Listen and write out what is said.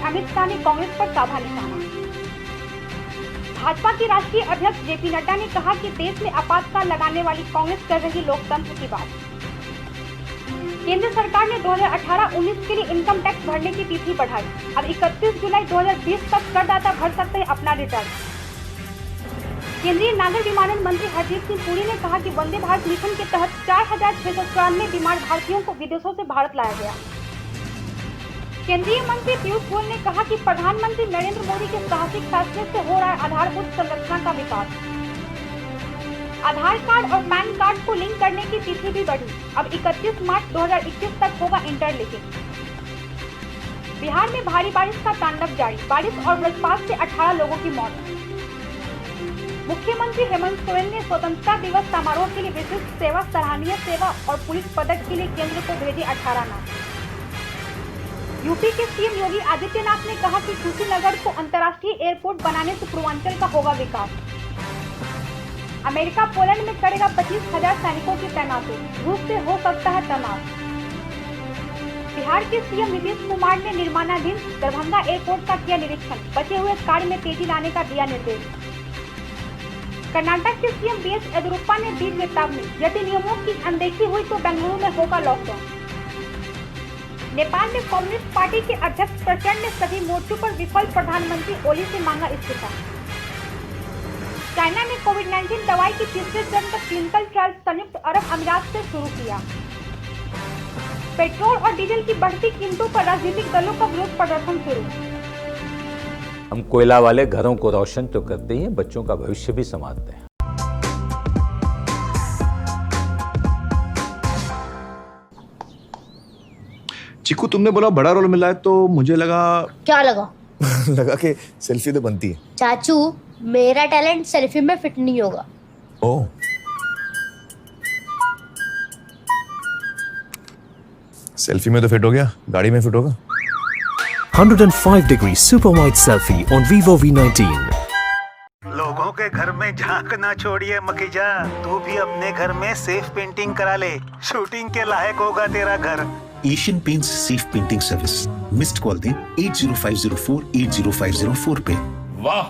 अमित शाह ने कांग्रेस पर साधा निशाना। भाजपा के राष्ट्रीय अध्यक्ष जेपी नड्डा ने कहा कि देश में आपातकाल लगाने वाली कांग्रेस कर रही लोकतंत्र की बात। केंद्र सरकार ने 2018-19 के लिए इनकम टैक्स भरने की तिथि बढ़ाई। अब 31 जुलाई 2020 तक करदाता भर सकते हैं अपना रिटर्न। केंद्रीय नागर विमानन मंत्री हरदीप सिंह पुरी ने कहा कि वंदे भारत मिशन के तहत 4,694 बीमार भारतीयों को विदेशों से भारत लाया गया। केंद्रीय मंत्री पीयूष गोयल ने कहा कि प्रधानमंत्री नरेंद्र मोदी के साहसिक फैसले से हो रहा है आधारभूत संरचना का विकास। आधार कार्ड और पैन कार्ड को लिंक करने की तिथि भी बढ़ी। अब 31 मार्च 2021 तक होगा इंटरलिंकिंग। बिहार में भारी बारिश का तांडव जारी। बारिश और वज्रपात से 18 लोगों की मौत। मुख्यमंत्री हेमंत सोरेन ने स्वतंत्रता दिवस समारोह के लिए विशिष्ट सेवा, सराहनीय सेवा और पुलिस पदक के लिए केंद्र को भेजे 18 नाम। यूपी के सीएम योगी आदित्यनाथ ने कहा कि कुशीनगर को अंतर्राष्ट्रीय एयरपोर्ट बनाने से पूर्वांचल का होगा विकास। अमेरिका पोलैंड में करेगा 25,000 सैनिकों की तैनाती। रूस से हो सकता है तनाव। बिहार के सीएम नीतीश कुमार ने निर्माणाधीन दरभंगा एयरपोर्ट का किया निरीक्षण। बचे हुए कार्य में तेजी लाने का दिया निर्देश। कर्नाटक के सीएम बीएस येदियुरप्पा ने दी चेतावनी। यदि नियमों की अनदेखी हुई तो बेंगलुरु में होगा लॉकडाउन। नेपाल में कम्युनिस्ट पार्टी के अध्यक्ष प्रचंड ने सभी मोर्चों पर विफल प्रधानमंत्री ओली से मांगा इस्तीफा। चाइना ने कोविड-19 दवाई की तीसरे चरण का क्लिनिकल ट्रायल संयुक्त अरब अमीरात से शुरू किया। पेट्रोल और डीजल की बढ़ती कीमतों पर राजनीतिक दलों का विरोध प्रदर्शन शुरू। हम कोयला वाले घरों को रोशन तो करते हैं, बच्चों का भविष्य भी संवारते हैं। चिकू, तुमने बोला बड़ा रोल मिला है तो मुझे लगा। क्या लगा? लगा कि सेल्फी तो बनती है। चाचू, मेरा टैलेंट सेल्फी में फिट नहीं होगा। ओह, सेल्फी में तो फिट हो गया, गाड़ी में फिट होगा। 105-degree super wide selfie on Vivo V19। लोगों के घर में झांक ना छोड़िए मखीजा, तू भी अपने घर में सेफ पेंटिंग करा ले। शूटिंग के लायक होगा तेरा घर। Asian paints safe painting service. Missed call दें 80504 80504 पे। वाह,